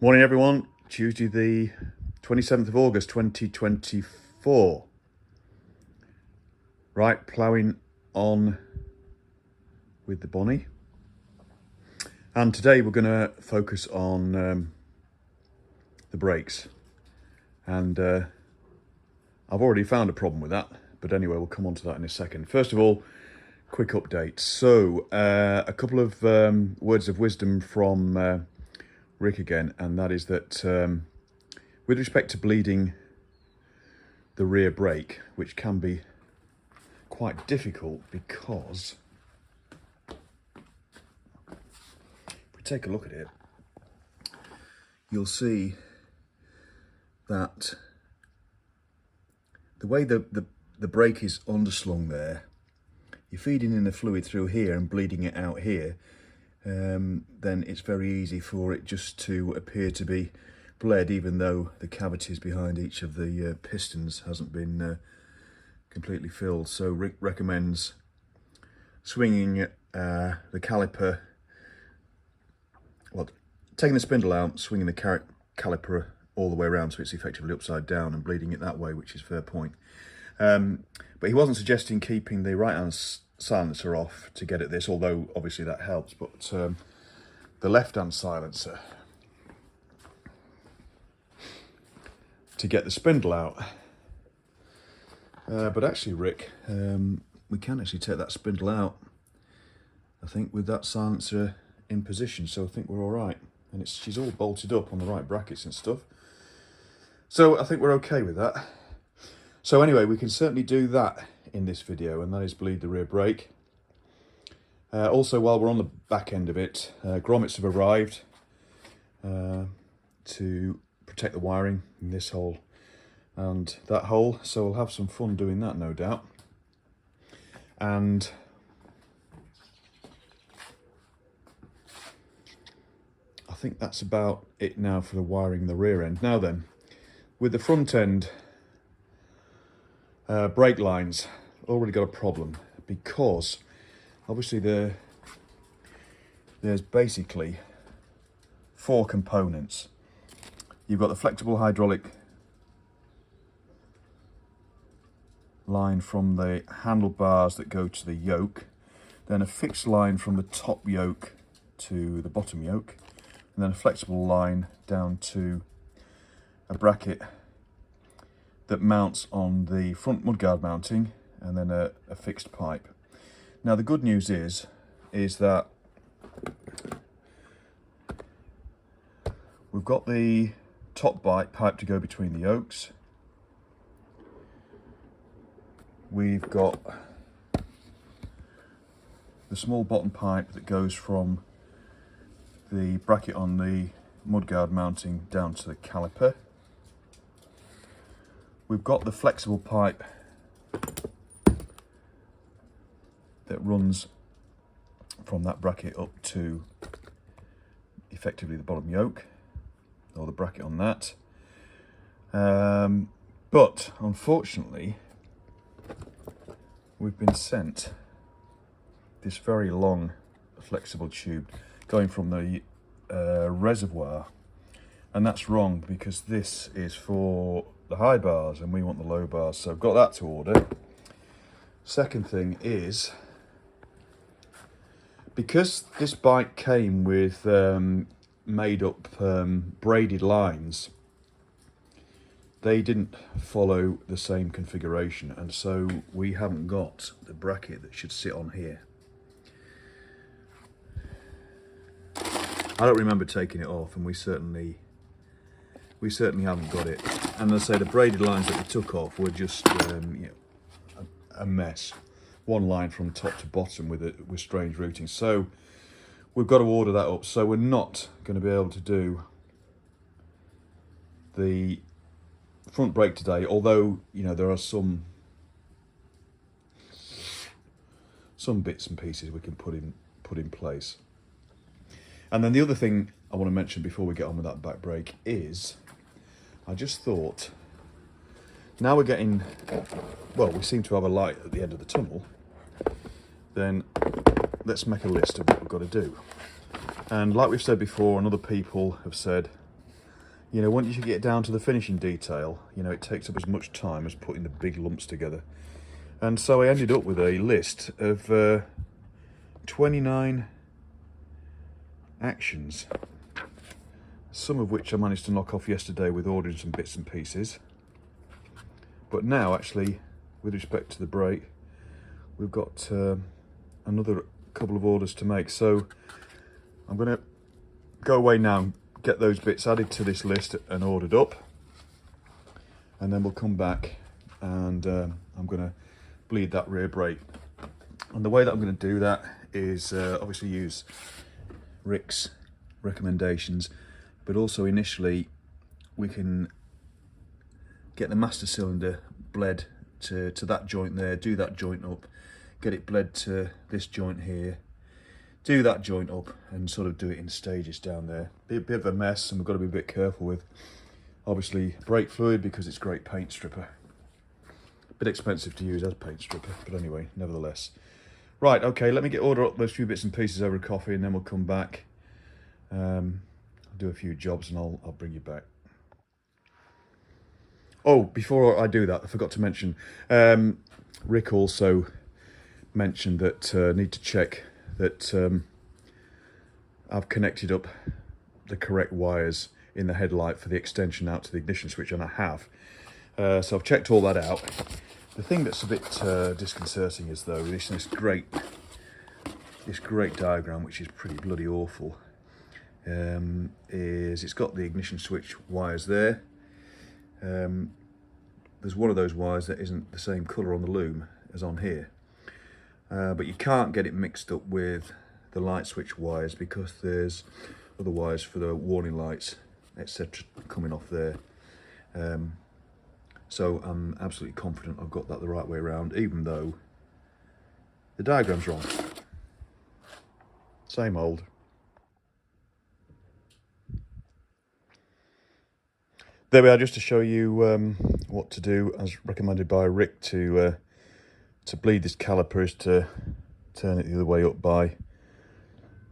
Morning everyone, Tuesday the 27th of August 2024. Right, ploughing on with the Bonnie. And today we're going to focus on the brakes. And I've already found a problem with that, but anyway, we'll come on to that in a second. First of all, quick update. So, a couple of words of wisdom from Rick again, and that is that with respect to bleeding the rear brake, which can be quite difficult because if we take a look at it, you'll see that the way the brake is underslung there, you're feeding in the fluid through here and bleeding it out here, then it's very easy for it just to appear to be bled, even though the cavities behind each of the pistons hasn't been completely filled. So Rick recommends swinging the caliper, well, taking the spindle out, swinging the caliper all the way around so it's effectively upside down and bleeding it that way, which is fair point. But he wasn't suggesting keeping the right hand silencer off to get at this, although obviously that helps, but the left hand silencer to get the spindle out. But actually, Rick, we can actually take that spindle out, I think, with that silencer in position, so I think we're all right. And she's all bolted up on the right brackets and stuff, so I think we're okay with that. So anyway, we can certainly do that in this video, and that is bleed the rear brake. Also, while we're on the back end of it, grommets have arrived to protect the wiring in this hole and that hole, so we'll have some fun doing that, no doubt. And I think that's about it now for the wiring the rear end. Now then, with the front end brake lines, already got a problem, because obviously there's basically four components. You've got the flexible hydraulic line from the handlebars that go to the yoke, then a fixed line from the top yoke to the bottom yoke, and then a flexible line down to a bracket that mounts on the front mudguard mounting, and then a fixed pipe. Now the good news is that we've got the top pipe to go between the yokes. We've got the small bottom pipe that goes from the bracket on the mudguard mounting down to the caliper. We've got the flexible pipe that runs from that bracket up to effectively the bottom yoke, or the bracket on that. But unfortunately, we've been sent this very long flexible tube going from the reservoir, and that's wrong, because this is for the high bars and we want the low bars, so I've got that to order. Second thing is, because this bike came with made up braided lines, they didn't follow the same configuration, and so we haven't got the bracket that should sit on here. I don't remember taking it off, and we certainly haven't got it. And as I say, the braided lines that we took off were just a mess. One line from top to bottom with strange routing. So we've got to order that up. So we're not going to be able to do the front brake today, although there are some bits and pieces we can put in place. And then the other thing I want to mention before we get on with that back brake is, I just thought, now we're getting, well, we seem to have a light at the end of the tunnel, then let's make a list of what we've got to do. And like we've said before, and other people have said, you know, once you get down to the finishing detail, you know, it takes up as much time as putting the big lumps together. And so I ended up with a list of 29 actions, some of which I managed to knock off yesterday with ordering some bits and pieces. But now, actually, with respect to the brake, we've got another couple of orders to make. So I'm going to go away now and get those bits added to this list and ordered up. And then we'll come back and I'm going to bleed that rear brake. And the way that I'm going to do that is obviously use Rick's recommendations, but also initially we can get the master cylinder bled to that joint there, do that joint up, get it bled to this joint here, do that joint up, and sort of do it in stages down there. Be a bit of a mess, and we've got to be a bit careful with obviously brake fluid because it's great paint stripper. A bit expensive to use as paint stripper, but anyway, nevertheless. Right, okay, let me order up those few bits and pieces over a coffee, and then we'll come back. I'll do a few jobs and I'll bring you back. Oh, before I do that, I forgot to mention, Rick also mentioned that I need to check that I've connected up the correct wires in the headlight for the extension out to the ignition switch, and I have. So I've checked all that out. The thing that's a bit disconcerting is though this great diagram, which is pretty bloody awful, is it's got the ignition switch wires there. There's one of those wires that isn't the same colour on the loom as on here, but you can't get it mixed up with the light switch wires because there's other wires for the warning lights, etc., coming off there. So I'm absolutely confident I've got that the right way around, even though the diagram's wrong. Same old. There we are, just to show you what to do as recommended by Rick to bleed this caliper, is to turn it the other way up by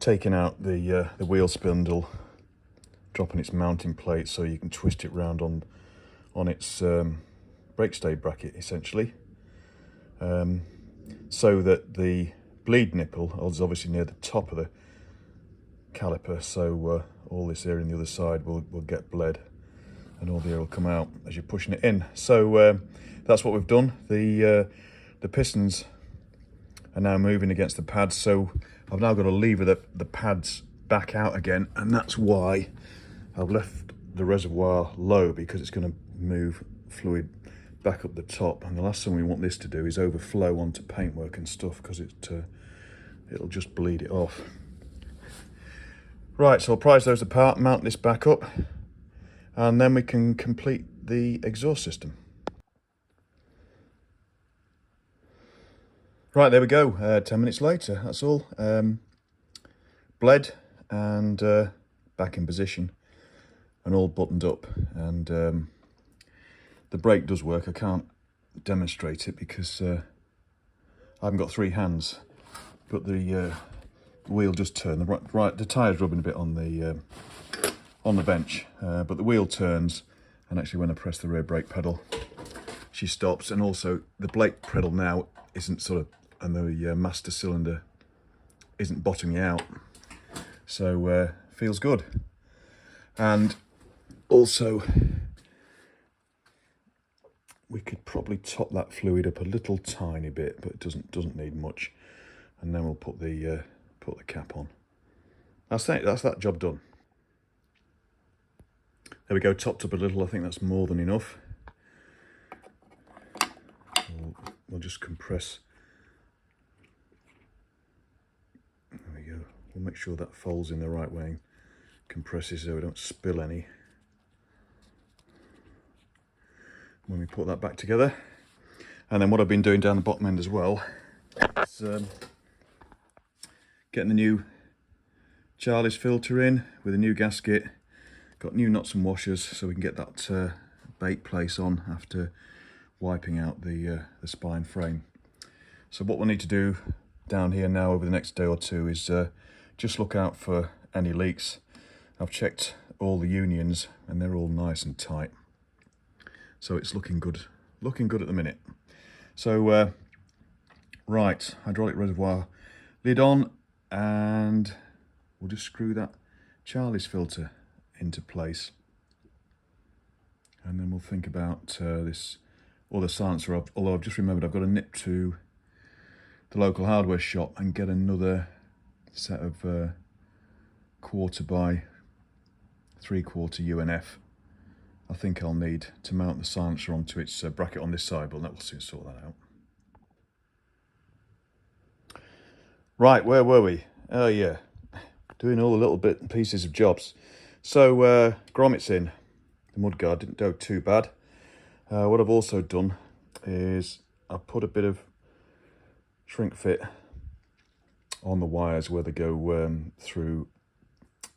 taking out the wheel spindle, dropping its mounting plate so you can twist it round on its brake stay bracket, essentially, so that the bleed nipple is obviously near the top of the caliper, so all this area on the other side will get bled and all the air will come out as you're pushing it in. So that's what we've done. The pistons are now moving against the pads, so I've now got to lever the pads back out again, and that's why I've left the reservoir low, because it's going to move fluid back up the top, and the last thing we want this to do is overflow onto paintwork and stuff, because it'll just bleed it off. Right, so I'll prise those apart, mount this back up, and then we can complete the exhaust system. Right, there we go, 10 minutes later, that's all. Bled and back in position and all buttoned up, and the brake does work. I can't demonstrate it because I haven't got three hands, but the wheel does turn. The tyre's rubbing a bit on the bench, but the wheel turns, and actually when I press the rear brake pedal, she stops. And also the brake pedal now isn't sort of, and the master cylinder isn't bottoming out, so feels good. And also we could probably top that fluid up a little tiny bit, but it doesn't need much. And then we'll put the cap on. That's that job done. There we go, topped up a little. I think that's more than enough. We'll just compress. There we go. We'll make sure that folds in the right way and compresses so we don't spill any when we put that back together. And then what I've been doing down the bottom end as well is getting the new Charlie's filter in with a new gasket. Got new nuts and washers so we can get that bake place on after wiping out the spine frame. So what we'll need to do down here now over the next day or two is just look out for any leaks. I've checked all the unions, and they're all nice and tight. So it's looking good at the minute. So right, hydraulic reservoir lid on, and we'll just screw that Charlie's filter into place, and then we'll think about this other silencer. Although I've just remembered I've got to nip to the local hardware shop and get another set of 1/4 by 3/4 UNF. I think I'll need to mount the silencer onto its bracket on this side, but that will soon sort that out. Right, where were we? Oh yeah, doing all the little bit and pieces of jobs. So grommets in, the mudguard didn't go too bad. What I've also done is I've put a bit of shrink fit on the wires where they go through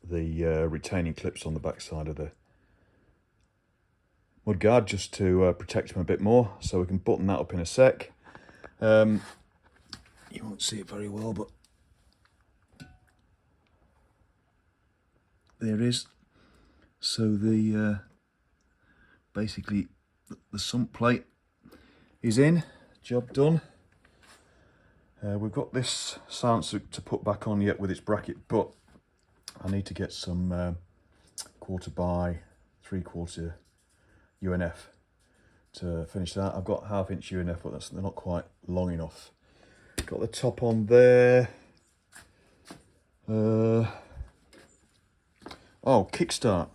the retaining clips on the back side of the mudguard, just to protect them a bit more. So we can button that up in a sec. You won't see it very well, but there it is. So the basically the sump plate is in, job done. We've got this silencer to put back on yet with its bracket, but I need to get some 1/4 by 3/4 UNF to finish that. I've got 1/2 inch UNF, but they're not quite long enough. Got the top on there. Oh, kickstart.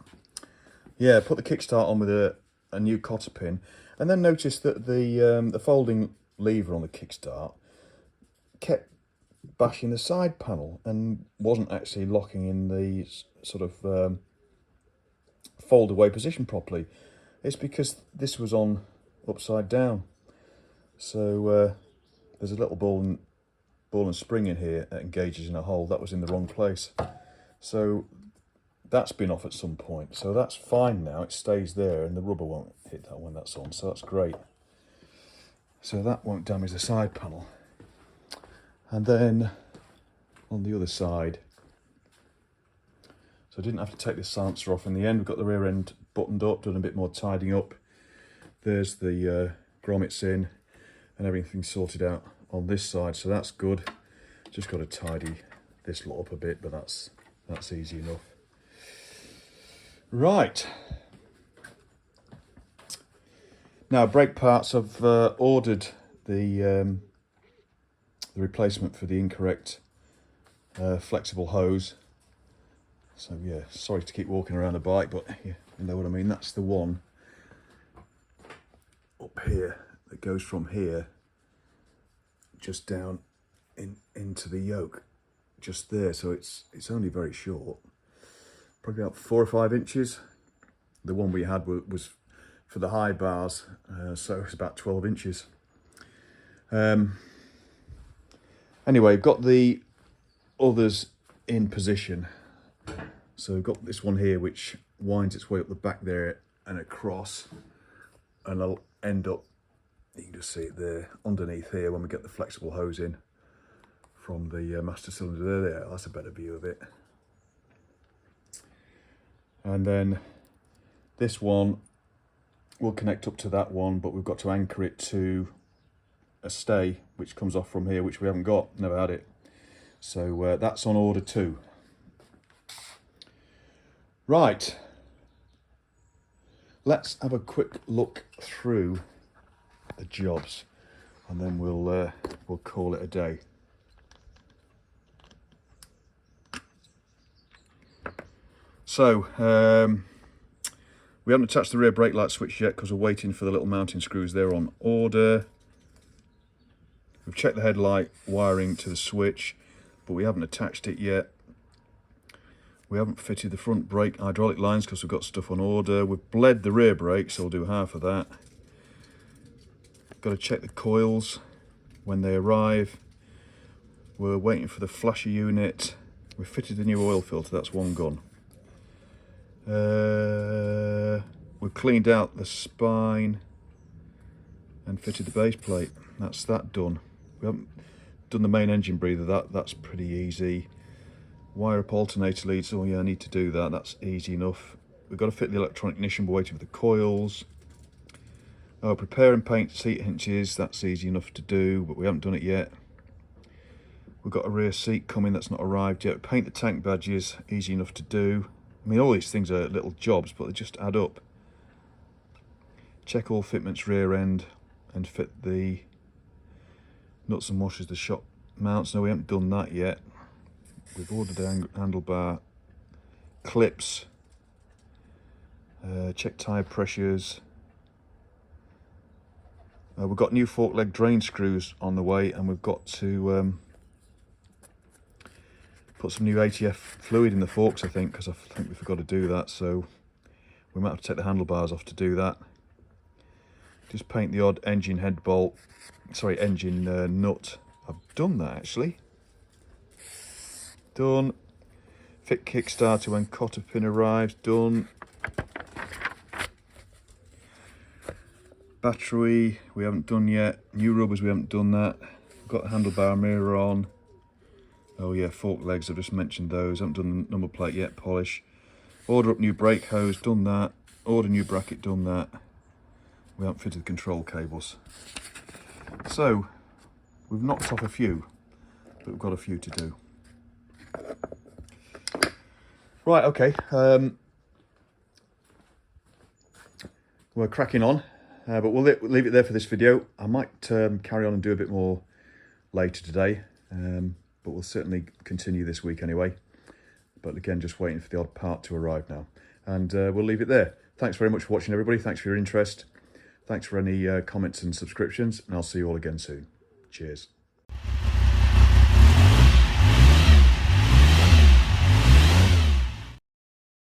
Yeah, put the kickstart on with a new cotter pin, and then noticed that the folding lever on the kickstart kept bashing the side panel and wasn't actually locking in the sort of fold away position properly. It's because this was on upside down. So there's a little ball and spring in here that engages in a hole. That was in the wrong place. So that's been off at some point. So that's fine now. It stays there and the rubber won't hit that when that's on. So that's great. So that won't damage the side panel. And then on the other side, so I didn't have to take this silencer off in the end. We've got the rear end buttoned up, done a bit more tidying up. There's the grommets in and everything's sorted out on this side, so that's good. Just got to tidy this lot up a bit, but that's easy enough. Right. Now, brake parts, I've ordered the replacement for the incorrect flexible hose. So yeah, sorry to keep walking around the bike, but you know what I mean. That's the one up here that goes from here just down into the yoke, just there. So it's only very short, probably about 4 or 5 inches. The one we had was for the high bars, so it's about 12 inches. Anyway, we've got the others in position. So we've got this one here which winds its way up the back there and across, and I'll end up, you can just see it there underneath here when we get the flexible hose in from the master cylinder there. That's a better view of it. And then this one will connect up to that one, but we've got to anchor it to a stay which comes off from here, which we haven't got, never had it. So that's on order too. Right, let's have a quick look through the jobs and then we'll call it a day. So we haven't attached the rear brake light switch yet because we're waiting for the little mounting screws. They're on order. We've checked the headlight wiring to the switch, but we haven't attached it yet. We haven't fitted the front brake hydraulic lines because we've got stuff on order. We've bled the rear brake, so we'll do half of that. Got to check the coils when they arrive. We're waiting for the flasher unit. We've fitted the new oil filter, that's one gone. We've cleaned out the spine and fitted the base plate. That's that done. We haven't done the main engine breather. That's pretty easy. Wire up alternator leads. Oh yeah, I need to do that. That's easy enough. We've got to fit the electronic ignition. We're waiting for the coils. Oh, prepare and paint seat hinges. That's easy enough to do, but we haven't done it yet. We've got a rear seat coming that's not arrived yet. Paint the tank badges. Easy enough to do. I mean, all these things are little jobs, but they just add up. Check all fitments rear end and fit the nuts and washers, the shop mounts. No, we haven't done that yet. We've ordered handlebar clips. Check tyre pressures. We've got new fork leg drain screws on the way, and we've got to put some new ATF fluid in the forks, I think, because I think we forgot to do that, so we might have to take the handlebars off to do that. Just paint the odd engine head bolt, sorry, engine nut. I've done that actually. Done. Fit kickstarter when cotter pin arrives. Done. Battery we haven't done yet. New rubbers we haven't done that. Got the handlebar mirror on. Oh yeah, fork legs, I've just mentioned those. Haven't done the number plate yet. Polish. Order up new brake hose. Done that. Order new bracket. Done that. We haven't fitted the control cables. So we've knocked off a few, but we've got a few to do. Right, okay. We're cracking on, but we'll leave it there for this video. I might carry on and do a bit more later today, but we'll certainly continue this week anyway. But again, just waiting for the odd part to arrive now. And we'll leave it there. Thanks very much for watching, everybody. Thanks for your interest. Thanks for any comments and subscriptions, and I'll see you all again soon. Cheers.